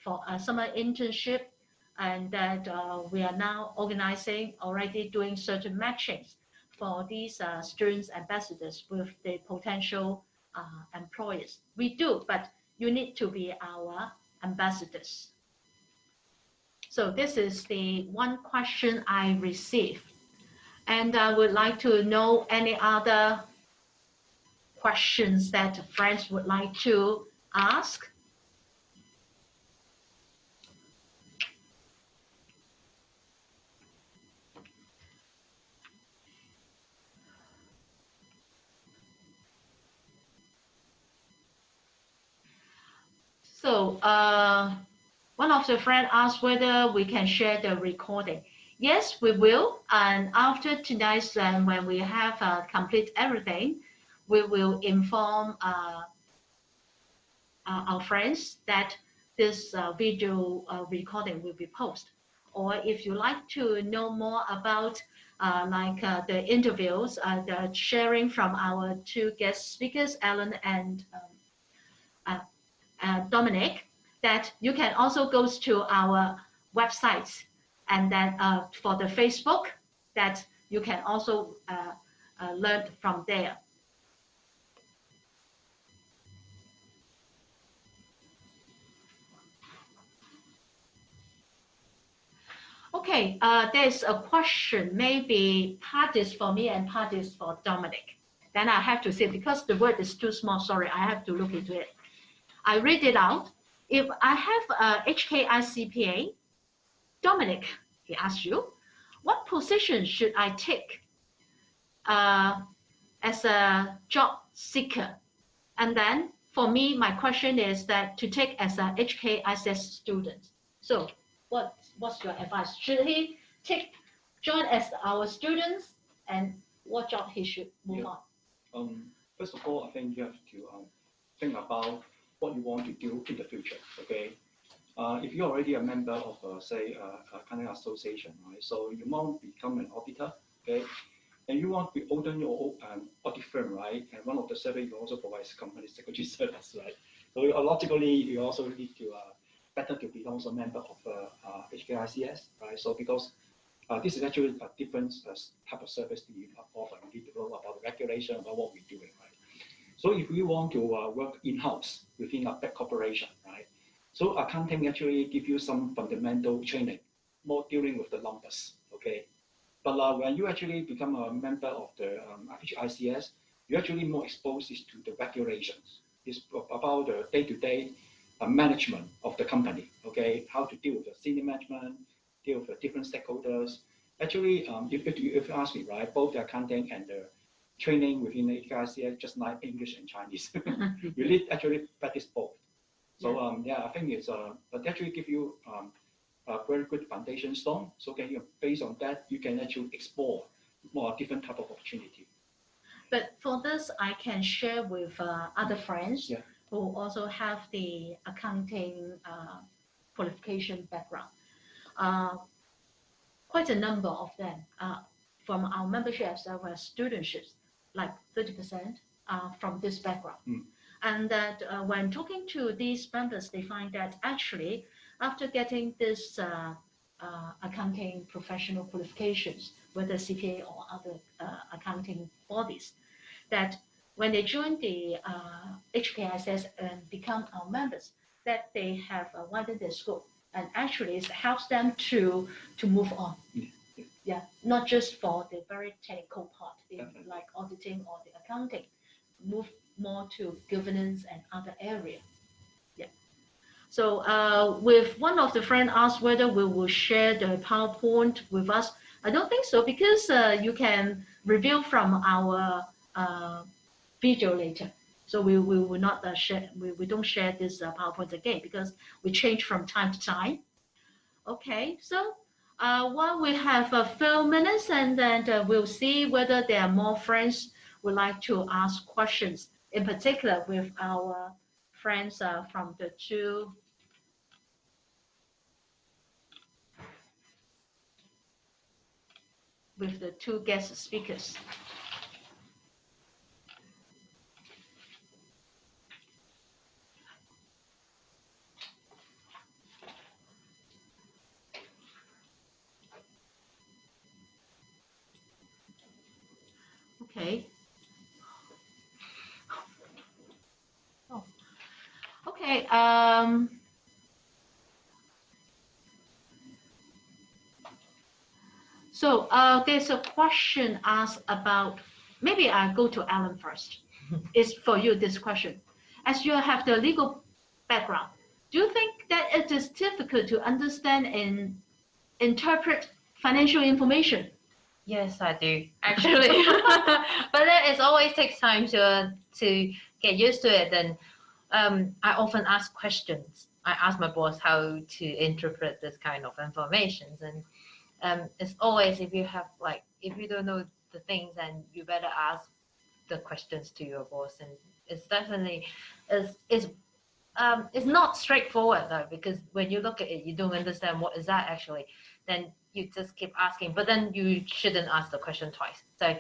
for a summer internship, and that we are now organizing, already doing certain matchings for these students ambassadors with the potential employers. We do, but you need to be our ambassadors. So this is the one question I received. And I would like to know any other questions that friends would like to ask. So one of the friends asked whether we can share the recording. Yes, we will. And after tonight's, when we have complete everything, we will inform our friends that this video recording will be posted. Or if you like to know more about the interviews, the sharing from our two guest speakers, Alan and Dominic, that you can also go to our website, and then for the Facebook, that you can also learn from there. Okay, there's a question, maybe part is for me and part is for Dominic. Then I have to say, because the word is too small, sorry, I have to look into it. I read it out. If I have a HKICPA, Dominic, he asks you, what position should I take as a job seeker? And then for me, my question is that to take as a HKICS student. So what's your advice? Should he join as our students, and what job he should move on? First of all, I think you have to think about what you want to do in the future, okay? If you're already a member of, say, a kind of association, right? So you want to become an auditor, okay? And you want to open your own audit firm, right? And one of the services you also provide is company secretary service, right? So logically, you also need to better to be also a member of HKICS, right? So because this is actually a different type of service that you offer. You need to know about the regulation, about what we're doing, right? So if we want to work in-house within a big corporation, right? So accounting actually give you some fundamental training, more dealing with the numbers, okay? But when you actually become a member of the HICS, you're actually more exposed to the regulations. It's about the day-to-day management of the company, okay? How to deal with the senior management, deal with the different stakeholders. Actually, if you ask me, right, both the accounting and the training within the HKICS, just like English and Chinese. You need actually practice both. So yeah, I think it's but actually give you a very good foundation stone. So can you, based on that, you can actually explore more different type of opportunity. But for this, I can share with other friends who also have the accounting qualification background. Quite a number of them from our memberships, our studentships, like 30% from this background. And that when talking to these members, they find that actually after getting this accounting professional qualifications, whether CPA or other accounting bodies, that when they join the HKICS and become our members, that they have widened their scope, and actually it helps them to move on. Yeah, not just for the very technical part, like auditing or the accounting, move more to governance and other area. Yeah. So with one of the friends asked whether we will share the PowerPoint with us. I don't think so, because you can review from our video later. So we will not share, we don't share this PowerPoint again, because we change from time to time. Okay, so while we have a few minutes, and then we'll see whether there are more friends would like to ask questions, in particular with our friends from the two guest speakers. Okay. Oh. Okay. So there's a question asked about, maybe I'll go to Alan first. It's for you, this question. As you have the legal background, do you think that it is difficult to understand and interpret financial information? Yes, I do, actually. But it always takes time to get used to it. And I often ask questions. I ask my boss how to interpret this kind of information. And it's always, if you don't know the things, then you better ask the questions to your boss. And it's definitely, it's not straightforward though, because when you look at it, you don't understand what is that actually. Then you just keep asking, but then you shouldn't ask the question twice. So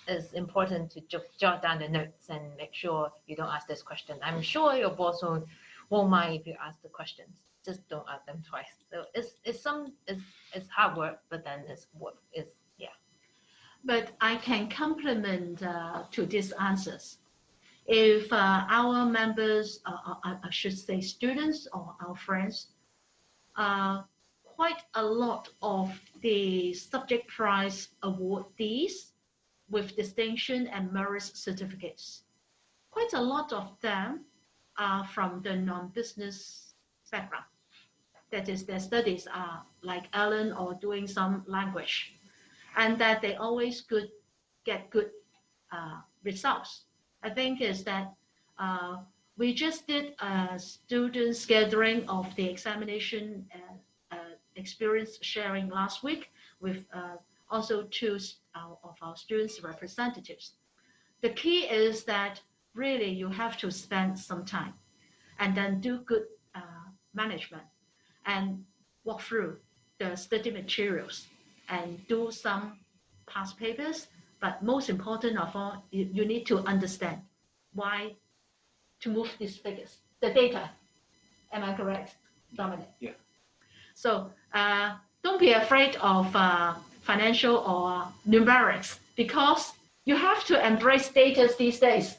it's important to jot down the notes and make sure you don't ask this question. I'm sure your boss won't mind if you ask the questions. Just don't ask them twice. So it's hard work, but then it's yeah. But I can complement to these answers. If our members, I should say students or our friends, quite a lot of the subject prize awardees with distinction and merit certificates, quite a lot of them are from the non-business background. That is, their studies are like Ellen or doing some language, and that they always get good results. I think is that we just did a students gathering of the examination experience sharing last week with also two of our students representatives. The key is that really you have to spend some time and then do good management and walk through the study materials and do some past papers. But most important of all, you need to understand why to move these figures, the data. Am I correct, Dominic? Yeah. So don't be afraid of financial or numerics, because you have to embrace data these days.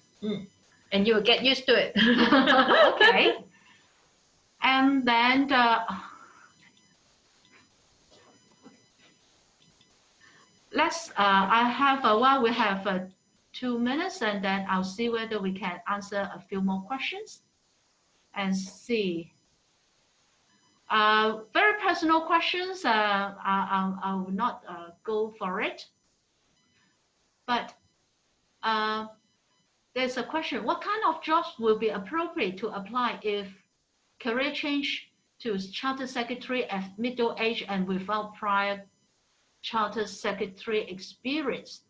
And you will get used to it. Okay. And then let's, I have, while we have 2 minutes, and then I'll see whether we can answer a few more questions and see. Very personal questions, I will not go for it. But there's a question, what kind of jobs will be appropriate to apply if career change to Chartered Secretary at middle age and without prior Chartered Secretary experience?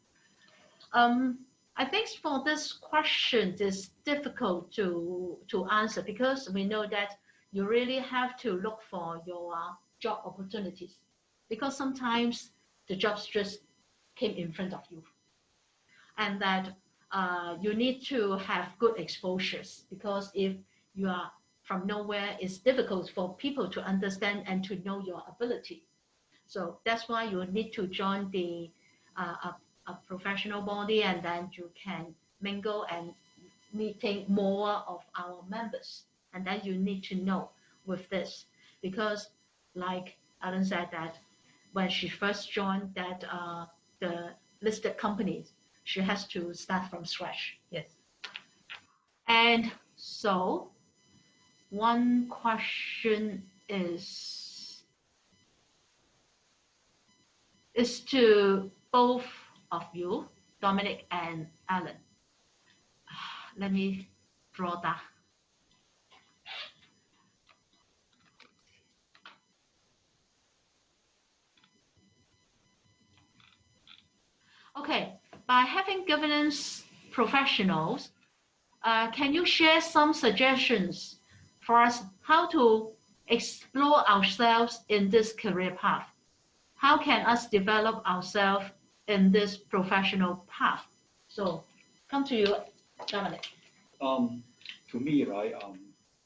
I think for this question, it's difficult to answer, because we know that you really have to look for your job opportunities, because sometimes the jobs just came in front of you, and that you need to have good exposures, because if you are from nowhere, it's difficult for people to understand and to know your ability. So that's why you need to join the a professional body, and then you can mingle and meeting more of our members. And then you need to know with this, because like Ellen said, that when she first joined that the listed companies, she has to start from scratch. Yes. And so one question is to both of you, Dominic and Alan. Let me draw that. Okay, by having governance professionals, can you share some suggestions for us how to explore ourselves in this career path? How can us develop ourselves in this professional path? So, come to you, Dominic. To me, right,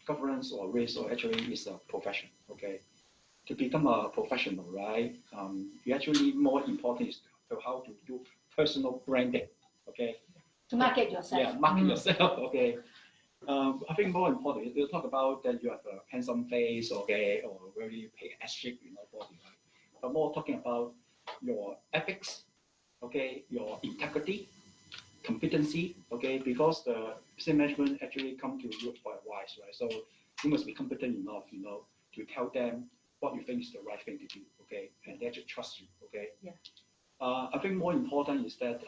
governance or risk or actually is a profession. Okay, to become a professional, right, you actually more important is to how to do personal branding. Okay. To market yourself. Yeah, market yourself. Okay. I think more important, you talk about that you have a handsome face, okay, or very shape, body, right? But more talking about your ethics, okay, your integrity, competency, okay, because the business management actually come to you for advice, right? So you must be competent enough, to tell them what you think is the right thing to do, okay, and they should trust you, okay. Yeah. I think more important is that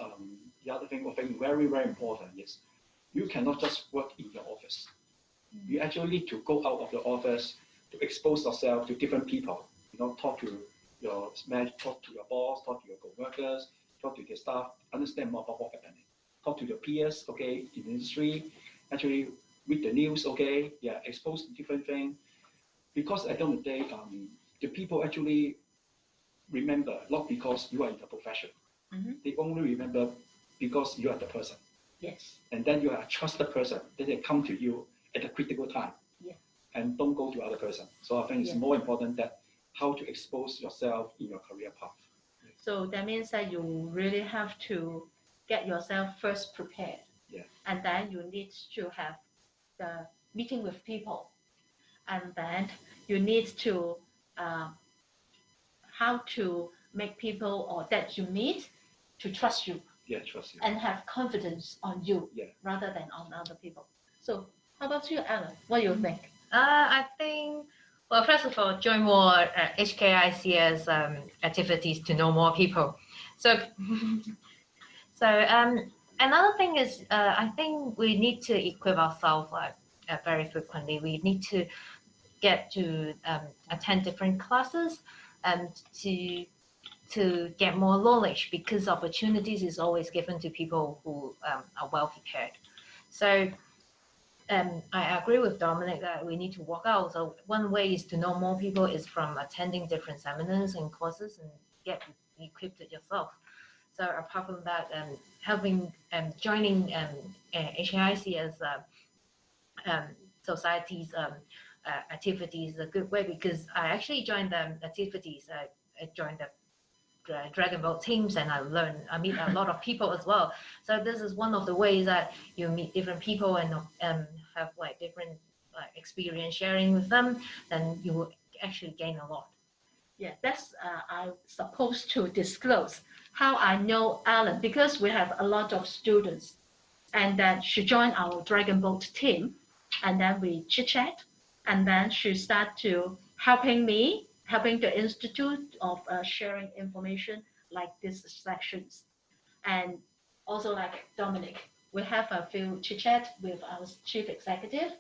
the other thing I think very, very important is you cannot just work in your office. You actually need to go out of the office to expose yourself to different people. Talk to your manager, talk to your boss, talk to your co-workers, talk to the staff, understand more about what's happening. Talk to your peers, okay, in the industry. Actually read the news, okay, yeah, expose to different things. Because at the end of the day, the people actually remember not because you are in the profession. They only remember because you are the person. Yes. And then you are a trusted person. Then they come to you at a critical time. Yeah. And don't go to other person. So I think it's more important that how to expose yourself in your career path. So that means that you really have to get yourself first prepared. Yeah. And then you need to have the meeting with people. And then you need to how to make people or that you meet to trust you. Yeah, trust you. And have confidence on you, rather than on other people. So how about you, Alan? What do you think? I think, well, first of all, join more HKICS activities to know more people. So, another thing is, I think we need to equip ourselves very frequently. We need to get to attend different classes and to get more knowledge, because opportunities is always given to people who are well prepared. So I agree with Dominic that we need to walk out. So one way is to know more people is from attending different seminars and courses and get equipped yourself. So apart from that, helping joining HKICS societies activities is a good way, because I actually joined the activities. I joined the Dragon Boat teams, and I meet a lot of people as well. So this is one of the ways that you meet different people and have like different experience sharing with them, then you will actually gain a lot. Yeah, that's I'm supposed to disclose how I know Alan, because we have a lot of students, and then she joined our Dragon Boat team, and then we chit chat, and then she started to helping the institute of sharing information like these sections, and also like Dominic, we have a few chit chat with our chief executive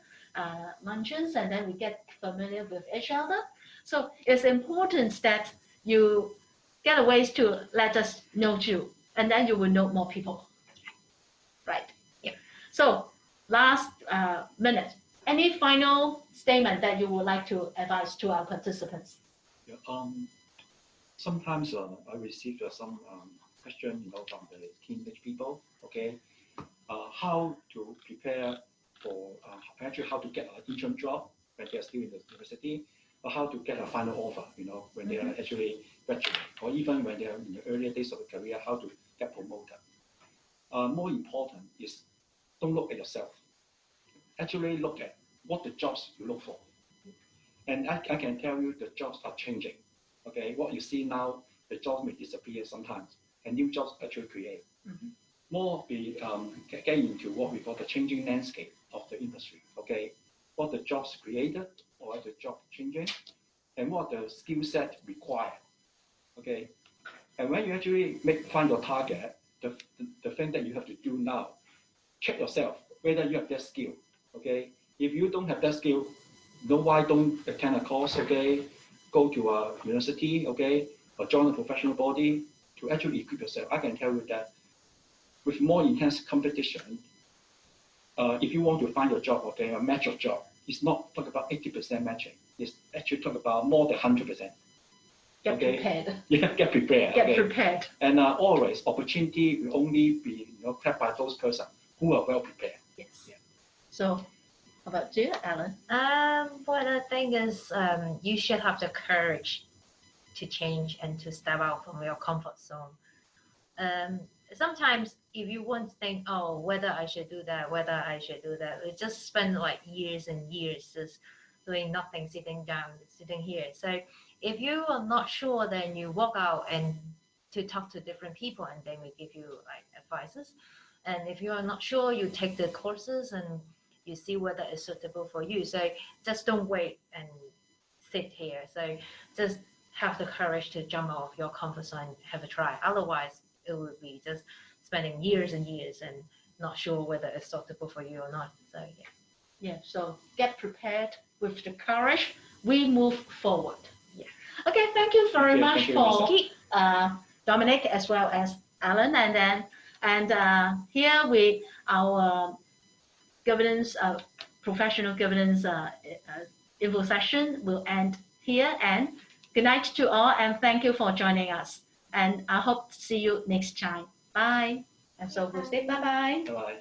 luncheons, and then we get familiar with each other. So it's important that you get a ways to let us know too, and then you will know more people, right? Yeah. So last minute, any final statement that you would like to advise to our participants? Yeah, sometimes I receive some question, from the teenage people. Okay, how to prepare for actually how to get an interim job when they are still in the university, or how to get a final offer, when they are actually graduate, or even when they are in the earlier days of the career, how to get promoted. More important is don't look at yourself. Actually look at what the jobs you look for. And I can tell you the jobs are changing. Okay, what you see now, the jobs may disappear sometimes, and new jobs actually create. More be get into what we call the changing landscape of the industry. Okay, what the jobs created or the job changing, and what the skill set required. Okay, and when you actually find your target, the thing that you have to do now, check yourself whether you have that skill. Okay, if you don't have that skill, why don't attend a course? Okay, go to a university. Okay, or join a professional body to actually equip yourself. I can tell you that with more intense competition, if you want to find your job, okay, a match your job, it's not talk about 80% matching. It's actually talk about more than 100%. Get prepared. Yeah, get prepared. Get prepared. And always opportunity will only be grabbed by those persons who are well prepared. Yes. Yeah. So, how about you, Alan? What I think is you should have the courage to change and to step out from your comfort zone. Sometimes if you want to think, oh, whether I should do that, we just spend like years and years just doing nothing, sitting here. So if you are not sure, then you walk out and to talk to different people, and then we give you like advices. And if you are not sure, you take the courses and you see whether it's suitable for you. So just don't wait and sit here. So just have the courage to jump out of your comfort zone and have a try. Otherwise, it would be just spending years and years and not sure whether it's suitable for you or not. So yeah. Yeah, so get prepared with the courage. We move forward. Yeah. Okay, thank you very much for Dominic as well as Alan. And here our governance, professional governance info session will end here. And good night to all, and thank you for joining us. And I hope to see you next time. Bye. And so we'll say bye-bye. Bye-bye.